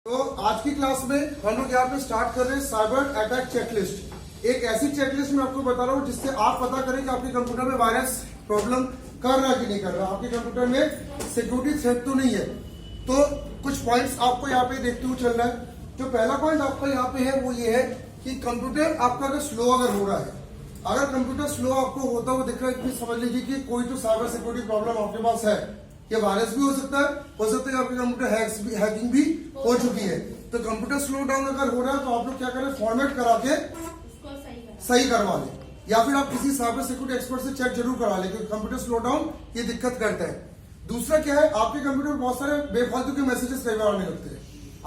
तो आज की क्लास में हम लोग यहाँ पे स्टार्ट कर रहे हैं साइबर अटैक चेकलिस्ट। एक ऐसी चेकलिस्ट मैं आपको बता रहा हूँ जिससे आप पता करें कि आपके कंप्यूटर में वायरस प्रॉब्लम कर रहा है कि नहीं कर रहा, आपके कंप्यूटर में सिक्योरिटी थ्रेट तो नहीं है। तो कुछ पॉइंट्स आपको यहाँ पे देखते हुए चल रहा है। जो पहला पॉइंट आपका यहाँ पे है वो ये है कि कंप्यूटर आपका अगर स्लो अगर हो रहा है, अगर कंप्यूटर स्लो आपको होता हुआ दिख रहा है, समझ लीजिए कि कोई तो साइबर सिक्योरिटी प्रॉब्लम आपके पास है। ये वायरस भी हो सकता है कि आपके कंप्यूटर हैकिंग भी हो चुकी है। तो कंप्यूटर स्लो डाउन अगर हो रहा है तो आप लोग क्या करें, फॉर्मेट करा के सही करवा लें, या फिर आप किसी साइबर सिक्योरिटी एक्सपर्ट से चेक जरूर करा लें, क्योंकि कंप्यूटर स्लो डाउन ये दिक्कत करता है। दूसरा क्या है, आपके कंप्यूटर में बहुत सारे बेफालतू के मैसेजेस कई बार आने लगते हैं।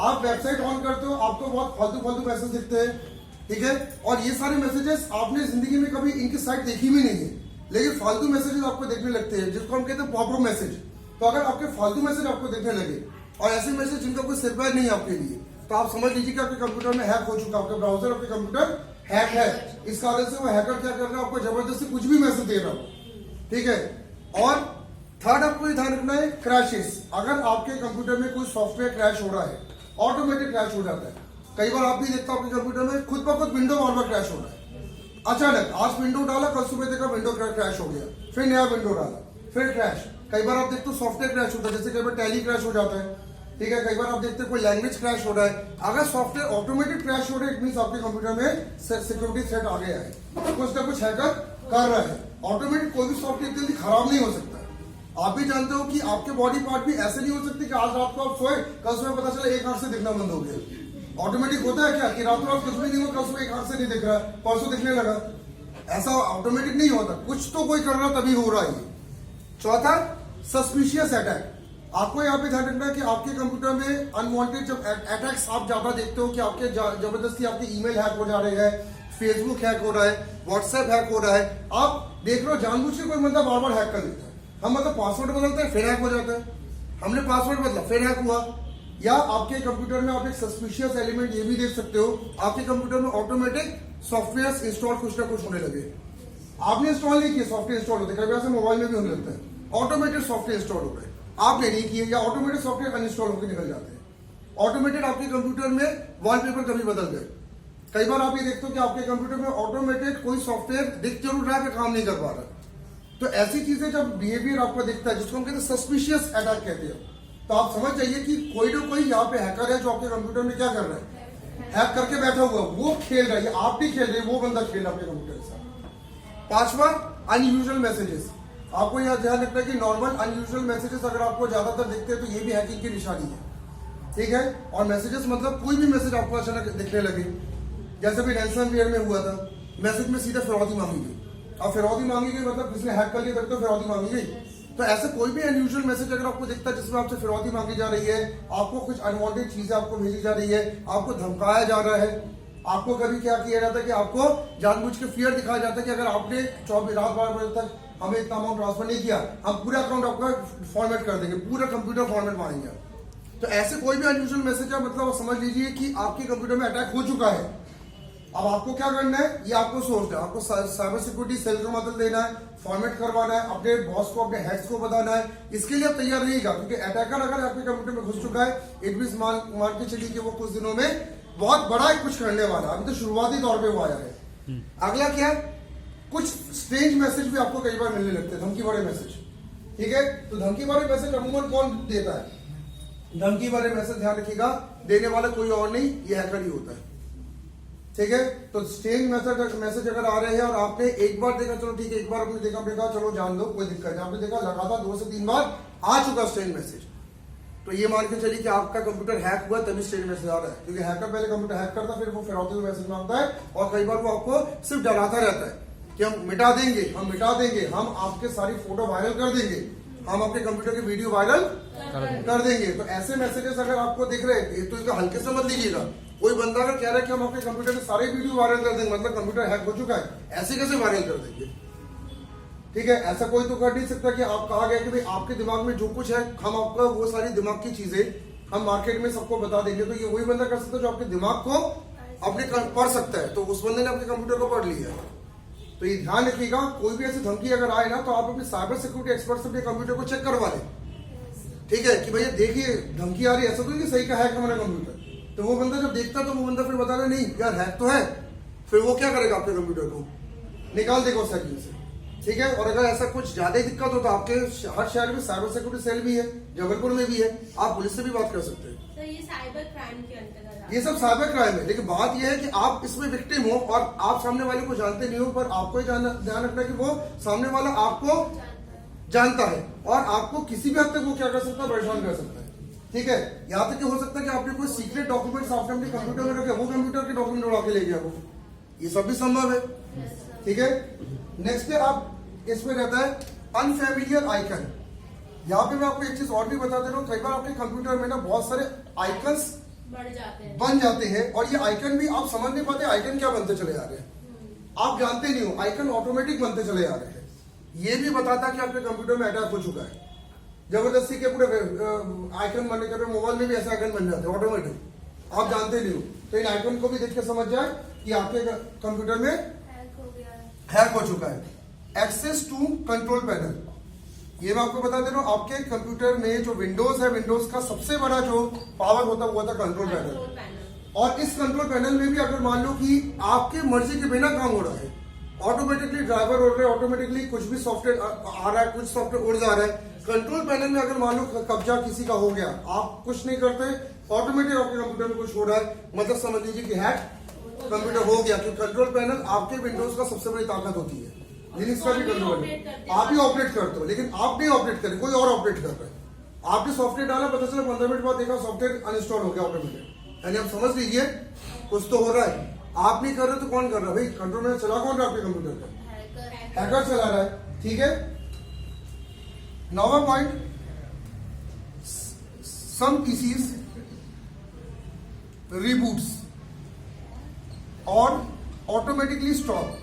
आप वेबसाइट ऑन करते हो, आपको बहुत फालतू मैसेज दिखते हैं, ठीक है। और ये सारे मैसेजेस आपने जिंदगी में कभी इनकी साइट देखी भी नहीं है, लेकिन फालतू मैसेजेस आपको देखने लगते हैं, जिसको हम कहते हैं पॉपअप मैसेज। तो अगर आपके फालतू मैसेज आपको देखने लगे और ऐसे मैसेज जिनका कोई सिरपैर नहीं है आपके लिए, तो आप समझ लीजिए कि आपके कंप्यूटर में हैक हो चुका है, आपके ब्राउजर आपके कंप्यूटर हैक है। इस कारण से वो हैकर क्या कर रहा है, आपको जबरदस्ती कुछ भी मैसेज दे रहा हो, ठीक है। और थर्ड आपको ये ध्यान रखना है, क्रैशेस। अगर आपके कंप्यूटर में कोई सॉफ्टवेयर क्रैश हो रहा है, ऑटोमेटिक क्रैश हो जाता है। कई बार आप भी देखते हो आपके कंप्यूटर में खुद ब खुद विंडो बार बार क्रैश हो रहा है। अचानक आज विंडो डाला, कल सुबह देखा विंडो क्रैश हो गया, फिर नया विंडो डाला, फिर क्रैश। कई बार आप देखते हो सॉफ्टवेयर क्रैश होता है, जैसे कई बार टैली क्रैश हो जाता है, ठीक है। कई बार आप देखते हैं कोई लैंग्वेज क्रैश हो रहा है। अगर सॉफ्टवेयर ऑटोमेटिक क्रैश हो रहा है, इट मींस आपके कंप्यूटर में सिक्योरिटी थ्रेट आ गया है, कुछ ना कुछ हैकर कर रहा है। ऑटोमेटिक कोई भी सॉफ्टवेयर जल्दी खराब नहीं हो सकता। आप भी जानते हो कि आपके बॉडी पार्ट भी ऐसे नहीं हो सकते कि आज रात को आप सोए, कल सुबह पता चला एक आंख से दिखना बंद हो गया। ऑटोमेटिक होता है क्या कि रातों रात कुछ भी नहीं हुआ, कल सुबह एक आंख से नहीं दिख रहा, परसों दिखने लगा। ऐसा ऑटोमेटिक नहीं होता, कुछ तो कोई कर रहा तभी हो रहा है। चौथा, सस्पिशियस अटैक। आपको यहाँ पे ध्यान रखना है कि आपके कंप्यूटर में अनवांटेड जब अटैक्स आप ज्यादा देखते हो कि आपके जबरदस्ती आपके ईमेल हैक हो जा रहे हैं, फेसबुक हैक हो रहा है, व्हाट्सएप हैक हो रहा है, आप देख रहे हो जानबूझ के कोई बंदा बार बार हैक कर लेता है। हम मतलब पासवर्ड बदलते हैं फिर हैक हो जाता है, हमने पासवर्ड बदला फिर हैक हुआ। या आपके कंप्यूटर में आप एक सस्पिशियस एलिमेंट ये भी देख सकते हो, आपके कंप्यूटर में ऑटोमेटिक सॉफ्टवेयर इंस्टॉल कुछ ना कुछ होने लगे। आपने इंस्टॉल नहीं किया, सॉफ्टवेयर इंस्टॉल होते हैं, कभी मोबाइल में भी होने लगता है, ऑटोमेटेड सॉफ्टवेयर इंस्टॉल हो गए, आपने नहीं किए, या ऑटोमेटेड सॉफ्टवेयर अनइंस्टॉल होकर निकल जाते हैं। ऑटोमेटेड आपके कंप्यूटर में वॉलपेपर कभी बदल गए। कई बार आप ये देखते हो कि आपके कंप्यूटर में ऑटोमेटेड कोई सॉफ्टवेयर दिख जरूर रहा है, काम नहीं कर पा रहा। तो ऐसी चीजें जब बिहेवियर आपको दिखता है, जिसको हम कहते हैं सस्पिशियस अटैक कहते हैं, तो आप समझ जाइए कि कोई ना कोई यहाँ पे हैकर है जो आपके कंप्यूटर में क्या कर रहा है, हैक करके बैठा हुआ, वो खेल रहा है, आप भी खेल रहे हैं, वो बंदा खेल रहा है आपके कंप्यूटर के साथ। पांचवा, अनयूजुअल मैसेजेस। आपको यह ध्यान रखना है कि नॉर्मल अनयूजुअल मैसेजेस अगर आपको ज्यादातर दिखते हैं तो ये भी हैकिंग की निशानी है, ठीक है। और मैसेजेस मतलब कोई भी मैसेज आपको अचानक दिखने लगे, जैसे भी रैंसमवेयर में हुआ था, मैसेज में सीधा फिरौती मांगी गई। अब फिरौती मांगी गई मतलब किसी ने हैक कर लिया तब तो फिरौती मांगी गई। तो ऐसे कोई भी अनयूजुअल मैसेज अगर आपको दिखता है जिसमें आपसे फिरौती मांगी जा रही है, आपको कुछ अनवांटेड चीजें आपको भेजी जा रही है, आपको धमकाया जा रहा है, आपको कभी क्या किया जाता है कि आपको जानबूझ के फियर दिखाया जाता है कि अगर आपने रात 12 बजे तक हमें इतना अमाउंट ट्रांसफर नहीं किया, हम पूरा अकाउंट आपका फॉर्मेट कर देंगे, पूरा कंप्यूटर फॉर्मेट मारेंगे। तो ऐसे कोई भी अनयूजुअल मैसेज है, मतलब समझ लीजिए कि आपके कंप्यूटर में अटैक हो चुका है। अब आपको क्या करना है, ये आपको सोचना है, आपको साइबर सिक्योरिटी सेल को मतलब देना है, फॉर्मेट करवाना है, अपने बॉस को अपने हैक्स को बताना है। इसके लिए आप तैयार रहिएगा, क्योंकि अटैकर अगर आपके कंप्यूटर में घुस चुका है, इट मींस मान के चलिए कि वो कुछ दिनों में बहुत बड़ा कुछ करने वाला है। अभी तो शुरुआती तौर पे वो आया है। अगला क्या है, कुछ स्ट्रेंज मैसेज भी आपको कई बार मिलने लगते हैं, धमकी भरे मैसेज, ठीक है। तो धमकी भरे मैसेज अमूमन कौन देता है, धमकी भरे मैसेज ध्यान रखिएगा, देने वाला कोई और नहीं, ये हैकर ही होता है, ठीक है। तो स्ट्रेंज मैसेज अगर आ रहे हैं और आपने एक बार देखा, चलो ठीक है, एक बार आपने देखा चलो जान दो, कोई दिक्कत नहीं। आपने देखा लगातार 2 से 3 बार आ चुका स्ट्रेंज मैसेज, तो ये मान के चलिए कि आपका कंप्यूटर हैक हुआ तभी स्ट्रेंज मैसेज आ रहा है, क्योंकि हैकर पहले कंप्यूटर हैक करता है, फिर वो फिरौती में मैसेज मांगता है, और कई बार वो आपको सिर्फ डराता रहता है कि हम मिटा देंगे, हम आपके सारी फोटो वायरल कर देंगे, हम आपके कंप्यूटर की वीडियो वायरल कर देंगे। तो ऐसे मैसेजेस अगर आपको दिख रहे हैं तो इसका हल्के से मत लीजिएगा। कोई बंदा अगर कह रहा है कि हम आपके कंप्यूटर के सारे वीडियो वायरल कर देंगे, मतलब कंप्यूटर हैक हो चुका है, ऐसे कैसे वायरल कर देंगे, ठीक है। ऐसा कोई तो कर नहीं सकता कि आप कहा गया कि भाई आपके दिमाग में जो कुछ है, हम आपका वो सारी दिमाग की चीजें हम मार्केट में सबको बता देंगे। तो ये वही बंदा कर सकता है जो आपके दिमाग को अपने पढ़ सकता है, तो उस बंदे ने आपके कंप्यूटर को पढ़ लिया है। तो ये ध्यान रखिएगा, कोई भी ऐसी धमकी अगर आए ना, तो आप अपने साइबर सिक्योरिटी एक्सपर्ट से अपने कंप्यूटर को चेक करवा लें, ठीक है, कि भैया देखिए धमकी आ रही है, ऐसा तो नहीं सही का हैक हमारा कंप्यूटर, तो वो बंदा जब देखता तो वो बंदा फिर बता रहा नहीं यार हैक तो है, फिर वो क्या करेगा आपके कंप्यूटर को निकाल देगा उस सेगमेंट से। ठीक है, और अगर ऐसा कुछ ज्यादा दिक्कत हो तो आपके हर शहर में साइबर सिक्योरिटी सेल भी है, जबलपुर में भी है, आप पुलिस से भी बात कर सकते हैं। सर ये साइबर क्राइम के अंतर्गत ये सब साइबर क्राइम है, लेकिन बात यह है कि आप इसमें विक्टिम हो और आप सामने वाले को जानते नहीं हो, पर आपको ही ध्यान रखना कि वो सामने वाला आपको जानता है और आपको किसी भी हद तक वो क्या कर सकता है, परेशान कर सकता है। ठीक है, यहाँ तक कि हो सकता है कि आपने कोई सीक्रेट डॉक्यूमेंट्स आपने अपने कंप्यूटर में रखे, वो कंप्यूटर के डॉक्यूमेंट उड़ा के ले गया वो, ये सब भी संभव है। ठीक है, नेक्स्ट है आप इसमें रहता है अनफेमिलियर आइकन। यहाँ पे मैं आपको एक चीज और भी बता दे रहा हूँ, कई बार आपके कंप्यूटर में ना बहुत सारे आइकन्स बन जाते हैं और ये आइकन भी आप समझ नहीं पाते आइकन क्या बनते चले जा रहे हैं, आप जानते नहीं हो, आइकन ऑटोमेटिक बनते चले जा रहे हैं। ये भी बताता कि आपके कंप्यूटर में अटैक हो चुका है, जबरदस्ती के पूरे आइकन बनने के मोबाइल में भी ऐसे आइकन बन जाते हैं ऑटोमेटिक, आप जानते नहीं हो। तो इन आइकन को भी देख के समझ जाए कि आपके कंप्यूटर में हैक हो चुका है। एक्सेस टू कंट्रोल पैनल, ये मैं आपको बता दे रहा हूँ, आपके कंप्यूटर में जो विंडोज है, विंडोज का सबसे बड़ा जो पावर होता है वो होता है कंट्रोल पैनल। और इस कंट्रोल पैनल में भी अगर मान लो कि आपके मर्जी के बिना काम हो रहा है, ऑटोमेटिकली ड्राइवर उड़ रहे, ऑटोमेटिकली कुछ भी सॉफ्टवेयर आ रहा है, कुछ सॉफ्टवेयर उड़ जा रहा है, कंट्रोल पैनल में अगर मान लो कब्जा किसी का हो गया, आप कुछ नहीं करते, ऑटोमेटिक आपके कंप्यूटर में कुछ हो रहा है, मतलब समझ लीजिए कि हैक कंप्यूटर हो गया। क्योंकि कंट्रोल पैनल आपके विंडोज का सबसे बड़ी ताकत होती है, लिनक्स का भी कंट्रोल आप ही ऑपरेट करते हो, लेकिन आप नहीं ऑपरेट करें, कोई और ऑपरेट कर रहा है। आपने सॉफ्टवेयर डाला, पता चला 15 मिनट बाद देखा सॉफ्टवेयर अनइंस्टॉल हो गया ऑटोमेटिक, यानी आप समझ लीजिए कुछ तो हो रहा है। आप नहीं कर रहे तो कौन कर रहा है भाई, कंट्रोल में चला कौन रहा है आपके कंप्यूटर का, हैकर चला रहा है। ठीक है, नौवां पॉइंट, सम पीसीज रीबूट्स और ऑटोमेटिकली स्टॉप।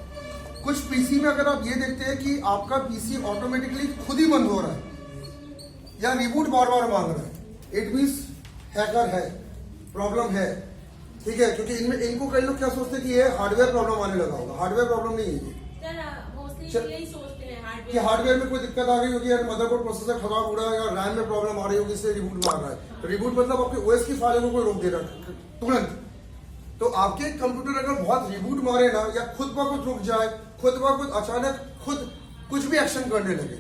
कुछ पीसी में अगर आप ये देखते हैं कि आपका पीसी ऑटोमेटिकली खुद ही बंद हो रहा है या रिबूट बार बार मांग रहा है, इट मींस हैकर है, प्रॉब्लम है। ठीक है, क्योंकि इनमें इनको कई लोग क्या सोचते हैं कि ये हार्डवेयर प्रॉब्लम आने लगा होगा, हार्डवेयर प्रॉब्लम नहीं है कि हार्डवेयर में कोई दिक्कत आ गई होगी, यार मदरबोर्ड प्रोसेसर खराब हो रहा है या रैम में प्रॉब्लम आ रही होगी, इससे रिबूट मार रहा है। रिबूट मतलब आपके ओएस की फाइलों को कोई रोक दे रहा है तुरंत। तो आपके कंप्यूटर अगर बहुत रिबूट मारे ना, या खुद ब खुद रुक जाए, खुद ब खुद अचानक खुद कुछ भी एक्शन करने लगे,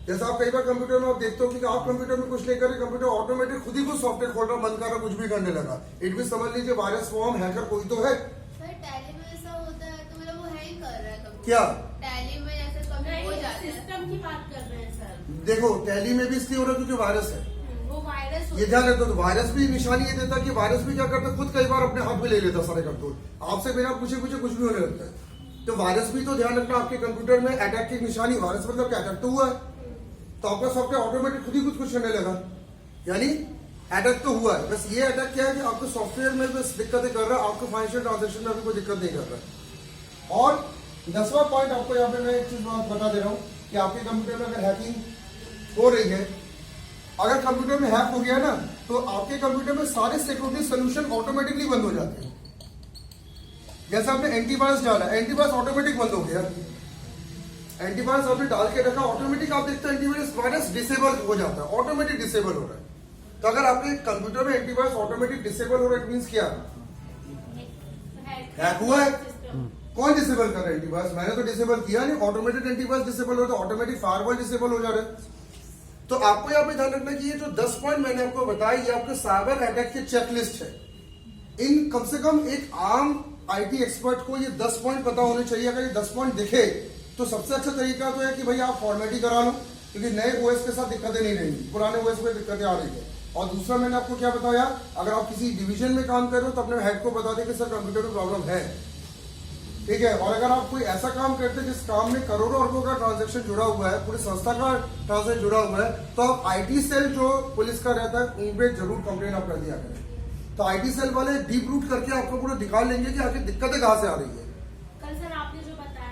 जैसा आप कई बार कंप्यूटर में आप देखते हो कि आप कंप्यूटर में कुछ नहीं कर रहे, कंप्यूटर ऑटोमेटिक खुद ही कुछ सॉफ्टवेयर खोल रहा, बंद कर रहा, कुछ भी करने लगा, इट भी समझ लीजिए वायरस फॉर्म हैकर कोई तो है। टैली में ऐसा होता है तो मतलब वो हैंग कर रहा है क्या टैली में ऐसे कभी हो जाता है। सिस्टम की बात कर रहे हैं सर। देखो टैली में भी इसलिए हो रहा है क्योंकि वायरस है, वो वायरस ये ध्यान रखते हो। तो वायरस भी निशानी ये देता है कि वायरस भी क्या करता है, खुद कई बार अपने हाथ में ले लेता सारे कंट्रोल, आपसे बिना पूछे कुछ भी होने लगता है। तो वायरस भी तो ध्यान रखना, आपके कंप्यूटर में अटैक की निशानी, वायरस मतलब क्या, अटैक तो हुआ है, तो आपका सॉफ्टवेयर ऑटोमेटिक खुद ही कुछ करने लगा, यानी अटैक तो हुआ है। बस ये अटैक क्या है कि आपको सॉफ्टवेयर में बस दिक्कतें कर रहा है, आपको फाइनेंशियल ट्रांजेक्शन में अभी कोई दिक्कत नहीं कर रहा है। और 10वां पॉइंट आपको यहाँ पे मैं एक चीज बता दे रहा हूँ कि आपके कंप्यूटर में अगर हैकिंग हो रही है, अगर कंप्यूटर में हैक हो गया ना, तो आपके कंप्यूटर में सारे सिक्योरिटी सोल्यूशन ऑटोमेटिकली बंद हो जाते हैं। जैसे आपने एंटीवायरस डाला, एंटीवायरस ऑटोमेटिक बंद हो गया, एंटीवायरस आपने डाल के रखा, ऑटोमेटिक आप देखते हैं एंटीवायरस वायरस डिसेबल हो जाता है, ऑटोमेटिक डिसेबल हो रहा है। तो अगर आपके कंप्यूटर में एंटीवायरस ऑटोमेटिक डिसेबल हो रहा है, इट मींस क्या, हैक हुआ है। कौन डिसेबल कर रहा है एंटीवायरस, मैंने तो डिसेबल किया नहीं, ऑटोमेटिक एंटीवायरस डिसेबल हो रहा है, ऑटोमेटिक फायरवॉल डिसेबल हो जा रहा है। तो आपको यहाँ पे ध्यान रखना कि ये जो 10 पॉइंट मैंने आपको बताया, ये आपके साइबर अटैक की चेकलिस्ट है। इन कम से कम एक आम आईटी एक्सपर्ट को ये 10 पॉइंट पता होने चाहिए। अगर ये 10 पॉइंट दिखे तो सबसे अच्छा तरीका तो है कि भाई आप फॉर्मेटिंग करा लो, क्योंकि नए ओएस के साथ दिक्कतें नहीं रहेंगी, पुराने ओएस में दिक्कतें आ रही है। और दूसरा मैंने आपको क्या बताया, अगर आप किसी डिवीजन में काम कर रहे हो तो अपने हेड को बता दें कि सर कंप्यूटर में प्रॉब्लम है। ठीक है, और अगर आप कोई ऐसा काम करते हैं जिस काम में करोड़ों अरबों का ट्रांजैक्शन जुड़ा हुआ है, पूरी संस्था का ट्रांजैक्शन जुड़ा हुआ है, तो आप आईटी सेल जो पुलिस का रहता है उन पे जरूर कंप्लेन आप कर दिया करें। तो आईटी सेल वाले डीप रूट करके आपको पूरा दिखा लेंगे कि आखिर दिक्कतें कहाँ से आ रही है। कल सर आपने जो बताया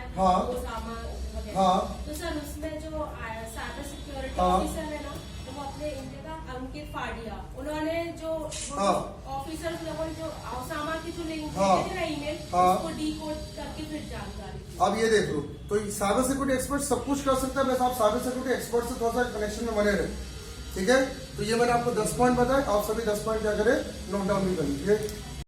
हाँ। तो सर उसमें जो साइबर सिक्योरिटी हाँ। ऑफिसर है ना, तो वो अपने इंडिया का अंकित फाड़िया, उन्होंने जो ऑफिसर लोगों ने जो ओसामा की जो लिंक दी ना ईमेल, उसको डीकोड करके फिर जानकारी। अब ये देख लो, तो साइबर सिक्योरिटी एक्सपर्ट सब कुछ कर सकता है, बस आप साइबर सिक्योरिटी एक्सपर्ट से थोड़ा सा कनेक्शन में बने रहे। ठीक है, तो ये मैंने आपको 10 पॉइंट बताए, आप सभी 10 पॉइंट क्या करें, नोट डाउन भी करें।